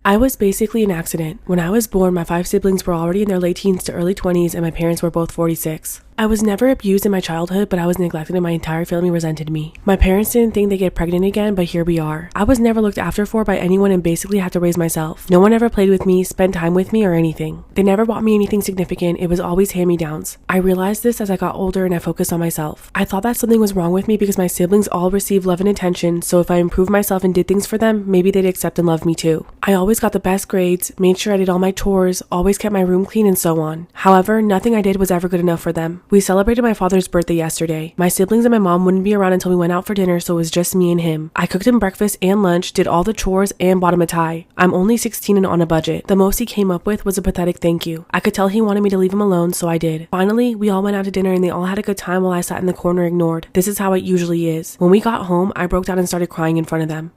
I was basically an accident. When I was born, my 5 siblings were already in their late teens to early 20s, and my parents were both 46. I was never abused in my childhood, but I was neglected and my entire family resented me. My parents didn't think they'd get pregnant again, but here we are. I was never looked after for by anyone and basically had to raise myself. No one ever played with me, spent time with me, or anything. They never bought me anything significant, it was always hand-me-downs. I realized this as I got older and I focused on myself. I thought that something was wrong with me because my siblings all received love and attention, so if I improved myself and did things for them, maybe they'd accept and love me too. I always got the best grades, made sure I did all my chores, always kept my room clean, and so on. However, nothing I did was ever good enough for them. We celebrated my father's birthday yesterday. My siblings and my mom wouldn't be around until we went out for dinner, so it was just me and him. I cooked him breakfast and lunch, did all the chores, and bought him a tie. I'm only 16 and on a budget. The most he came up with was a pathetic thank you. I could tell he wanted me to leave him alone, so I did. Finally, we all went out to dinner and they all had a good time while I sat in the corner ignored. This is how it usually is. When we got home, I broke down and started crying in front of them.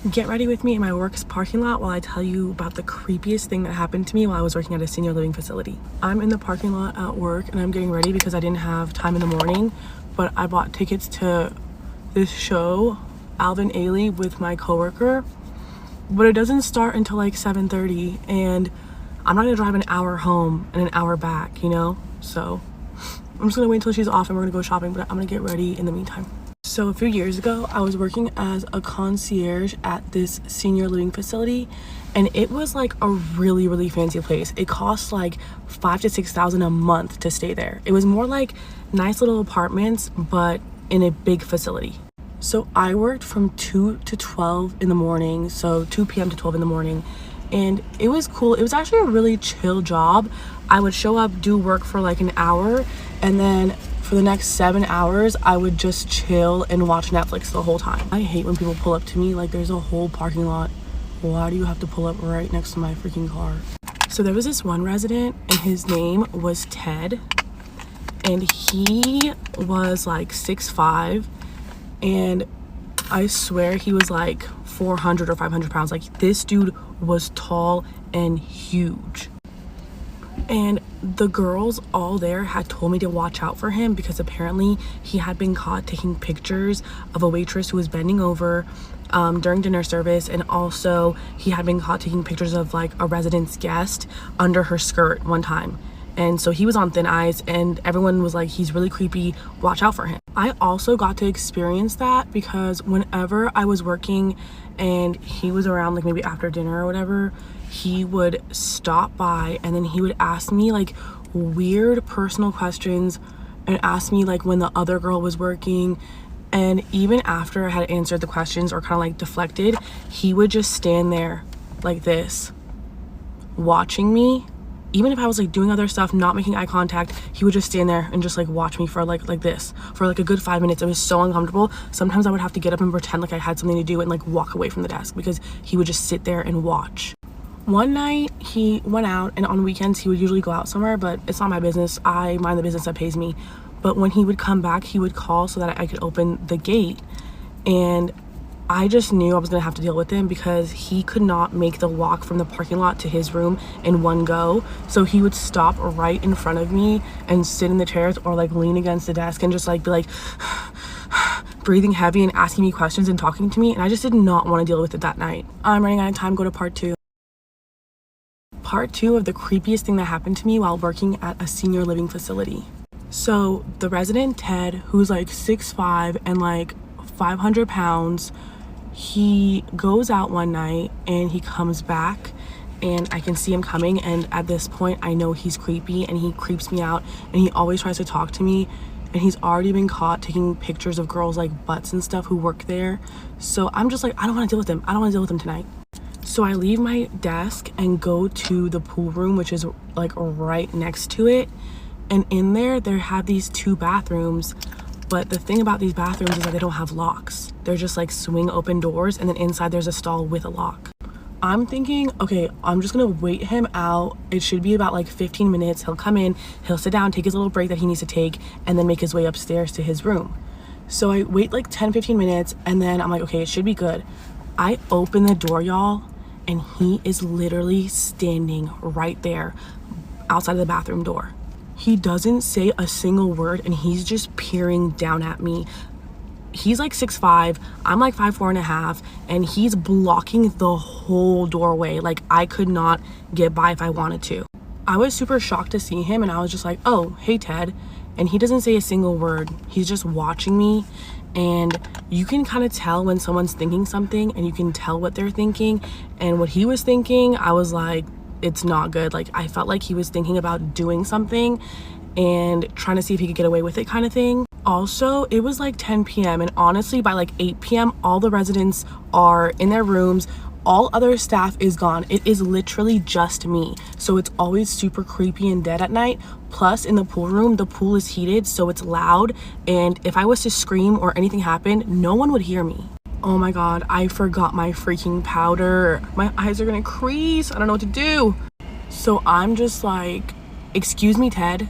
Get ready with me in my work's parking lot while I tell you about the creepiest thing that happened to me while I was working at a senior living facility. I'm in the parking lot at work and I'm getting ready because I didn't have time in the morning, but I bought tickets to this show, Alvin Ailey, with my coworker, but it doesn't start until like 7:30 and I'm not gonna drive an hour home and an hour back, you know? So I'm just gonna wait until she's off and we're gonna go shopping, but I'm gonna get ready in the meantime. So a few years ago, I was working as a concierge at this senior living facility, and it was like a really fancy place. It cost like $5,000 to $6,000 a month to stay there. It was more like nice little apartments, but in a big facility. So I worked from 2 to 12 in the morning, so 2 p.m. to 12 in the morning, and it was cool. It was actually a really chill job. I would show up, do work for like an hour, and then for the next 7 hours, I would just chill and watch Netflix the whole time. I hate when people pull up to me like there's a whole parking lot. Why do you have to pull up right next to my freaking car? So there was this one resident and his name was Ted, and he was like 6'5", and I swear he was like 400 or 500 pounds. Like, this dude was tall and huge. And the girls all there had told me to watch out for him because apparently he had been caught taking pictures of a waitress who was bending over during dinner service, and also he had been caught taking pictures of like a resident's guest under her skirt one time. And so he was on thin ice and everyone was like, he's really creepy, watch out for him. I also got to experience that because whenever I was working and he was around, like maybe after dinner or whatever, he would stop by and then he would ask me like weird personal questions and ask me like when the other girl was working. And even after I had answered the questions or kind of like deflected, he would just stand there like this, watching me. Even if I was like doing other stuff, not making eye contact, he would just stand there and just like watch me for like this for like a good 5 minutes. It was so uncomfortable. Sometimes I would have to get up and pretend like I had something to do and like walk away from the desk because he would just sit there and watch. One night he went out, and on weekends he would usually go out somewhere, but it's not my business. I mind the business that pays me. But when he would come back, he would call so that I could open the gate, and I just knew I was gonna have to deal with him because he could not make the walk from the parking lot to his room in one go. So he would stop right in front of me and sit in the chairs or like lean against the desk and just like be like breathing heavy and asking me questions and talking to me, and I just did not want to deal with it that night. I'm running out of time. Go to part 2. Part 2 of the creepiest thing that happened to me while working at a senior living facility. So the resident Ted, who's like 6'5" and like 500 pounds, he goes out one night and he comes back and I can see him coming, and at this point I know he's creepy and he creeps me out, and he always tries to talk to me, and he's already been caught taking pictures of girls like butts and stuff who work there. So I'm just like, I don't want to deal with him. I don't want to deal with him tonight. So I leave my desk and go to the pool room, which is like right next to it, and in there have these 2 bathrooms. But the thing about these bathrooms is that they don't have locks. They're just like swing open doors, and then inside there's a stall with a lock. I'm thinking, okay, I'm just gonna wait him out. It should be about like 15 minutes. He'll come in, he'll sit down, take his little break that he needs to take, and then make his way upstairs to his room. So I wait like 10-15 minutes, and then I'm like, okay, it should be good. I open the door, y'all, and he is literally standing right there outside of the bathroom door. He doesn't say a single word, and he's just peering down at me he's like 6'5", I'm like 5'4.5", and he's blocking the whole doorway. Like, I could not get by if I wanted to. I was super shocked to see him, and I was just like, oh, hey, Ted. And he doesn't say a single word. He's just watching me, and you can kind of tell when someone's thinking something, and you can tell what they're thinking. And what he was thinking, I was like, it's not good. Like, I felt like he was thinking about doing something and trying to see if he could get away with it, kind of thing. Also, it was like 10 p.m. and honestly, by like 8 p.m., all the residents are in their rooms. All other staff is gone. It is literally just me. So it's always super creepy and dead at night. Plus, in the pool room, the pool is heated, so it's loud. And if I was to scream or anything happened, no one would hear me. Oh my God, I forgot my freaking powder. My eyes are gonna crease. I don't know what to do. So I'm just like, excuse me, Ted.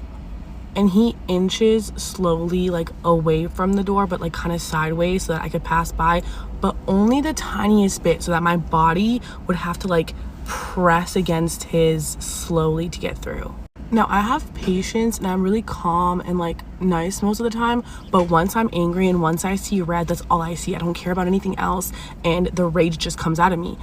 And he inches slowly like away from the door, but like kind of sideways so that I could pass by, but only the tiniest bit so that my body would have to like press against his slowly to get through. Now, I have patience and I'm really calm and like nice most of the time, but once I'm angry and once I see red, that's all I see. I don't care about anything else, and the rage just comes out of me.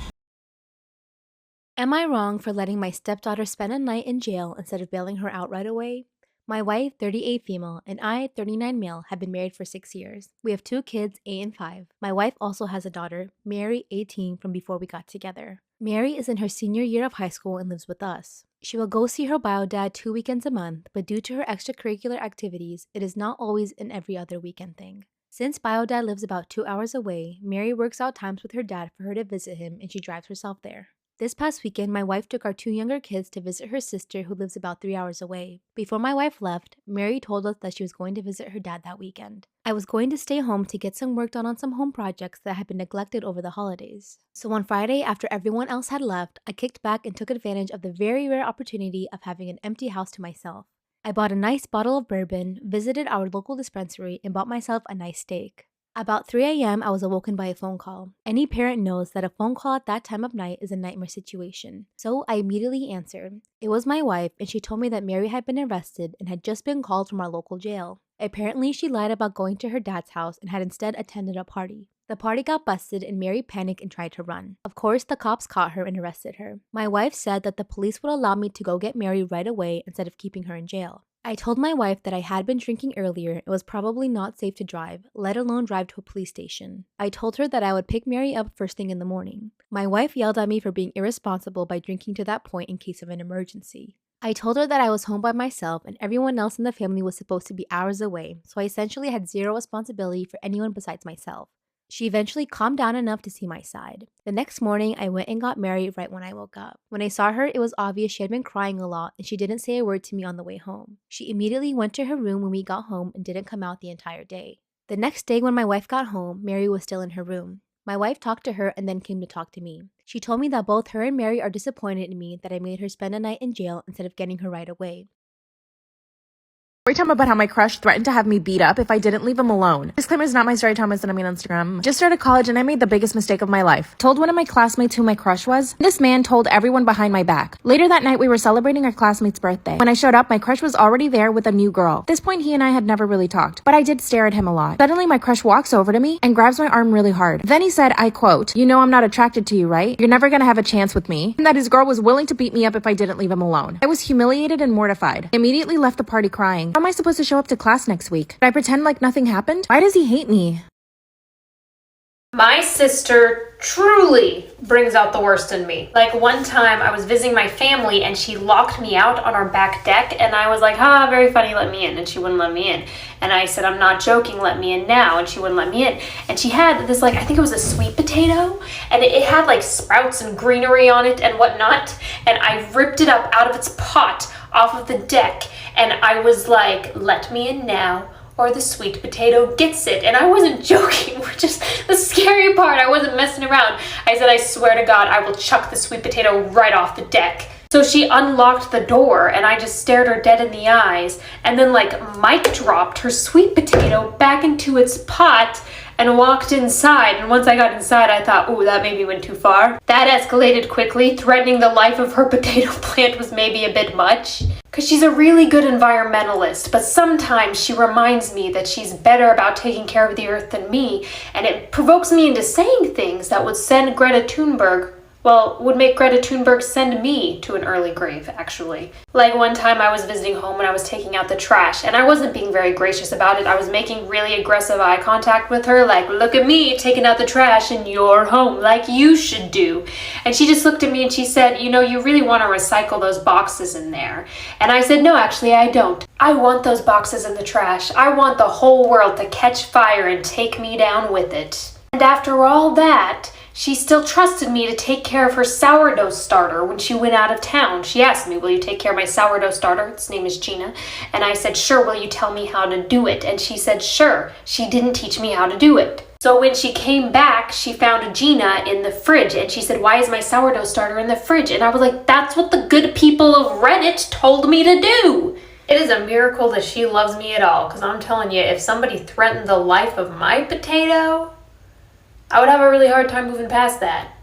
Am I wrong for letting my stepdaughter spend a night in jail instead of bailing her out right away? My wife, 38 female, and I, 39 male, have been married for 6 years. We have 2 kids, 8 and 5. My wife also has a daughter, Mary, 18, from before we got together. Mary is in her senior year of high school and lives with us. She will go see her bio dad 2 weekends a month, but due to her extracurricular activities, it is not always an every other weekend thing. Since bio dad lives about 2 hours away, Mary works out times with her dad for her to visit him, and she drives herself there. This past weekend, my wife took our 2 younger kids to visit her sister who lives about 3 hours away. Before my wife left, Mary told us that she was going to visit her dad that weekend. I was going to stay home to get some work done on some home projects that had been neglected over the holidays. So on Friday, after everyone else had left, I kicked back and took advantage of the very rare opportunity of having an empty house to myself. I bought a nice bottle of bourbon, visited our local dispensary, and bought myself a nice steak. About 3 a.m., I was awoken by a phone call. Any parent knows that a phone call at that time of night is a nightmare situation. So I immediately answered. It was my wife, and she told me that Mary had been arrested and had just been called from our local jail. Apparently, she lied about going to her dad's house and had instead attended a party. The party got busted and Mary panicked and tried to run. Of course, the cops caught her and arrested her. My wife said that the police would allow me to go get Mary right away instead of keeping her in jail. I told my wife that I had been drinking earlier and was probably not safe to drive, let alone drive to a police station. I told her that I would pick Mary up first thing in the morning. My wife yelled at me for being irresponsible by drinking to that point in case of an emergency. I told her that I was home by myself and everyone else in the family was supposed to be hours away, so I essentially had zero responsibility for anyone besides myself. She eventually calmed down enough to see my side. The next morning, I went and got Mary right when I woke up. When I saw her, it was obvious she had been crying a lot and she didn't say a word to me on the way home. She immediately went to her room when we got home and didn't come out the entire day. The next day when my wife got home, Mary was still in her room. My wife talked to her and then came to talk to me. She told me that both her and Mary are disappointed in me that I made her spend a night in jail instead of getting her right away. Story time about how my crush threatened to have me beat up if I didn't leave him alone. Disclaimer is not my story time, it's on Instagram. Just started college and I made the biggest mistake of my life. Told one of my classmates who my crush was. This man told everyone behind my back. Later that night we were celebrating our classmate's birthday. When I showed up, my crush was already there with a new girl. At this point he and I had never really talked, but I did stare at him a lot. Suddenly my crush walks over to me and grabs my arm really hard. Then he said, I quote, "You know I'm not attracted to you, right? You're never gonna have a chance with me." And that his girl was willing to beat me up if I didn't leave him alone. I was humiliated and mortified. I immediately left the party crying. How am I supposed to show up to class next week? Did I pretend like nothing happened? Why does he hate me? My sister truly brings out the worst in me. Like one time I was visiting my family and she locked me out on our back deck and I was like, very funny, let me in. And she wouldn't let me in. And I said, I'm not joking, let me in now. And she wouldn't let me in. And she had this, like, I think it was a sweet potato and it had like sprouts and greenery on it and whatnot. And I ripped it up out of its pot off of the deck. And I was like, let me in now, or the sweet potato gets it. And I wasn't joking, which is the scary part. I wasn't messing around. I said, I swear to God, I will chuck the sweet potato right off the deck. So she unlocked the door and I just stared her dead in the eyes and then like mic dropped her sweet potato back into its pot and walked inside. And once I got inside, I thought, ooh, that maybe went too far. That escalated quickly. Threatening the life of her potato plant was maybe a bit much. Because she's a really good environmentalist, but sometimes she reminds me that she's better about taking care of the earth than me, and it provokes me into saying things that would send Greta Thunberg, well, would make Greta Thunberg send me to an early grave, actually. Like one time I was visiting home and I was taking out the trash, and I wasn't being very gracious about it. I was making really aggressive eye contact with her, like, look at me taking out the trash in your home, like you should do. And she just looked at me and she said, you know, you really want to recycle those boxes in there. And I said, no, actually, I don't. I want those boxes in the trash. I want the whole world to catch fire and take me down with it. And after all that, she still trusted me to take care of her sourdough starter when she went out of town. She asked me, will you take care of my sourdough starter? Its name is Gina. And I said, sure, will you tell me how to do it? And she said, sure. She didn't teach me how to do it. So when she came back, she found Gina in the fridge. And she said, why is my sourdough starter in the fridge? And I was like, that's what the good people of Reddit told me to do. It is a miracle that she loves me at all. Because I'm telling you, if somebody threatened the life of my potato, I would have a really hard time moving past that.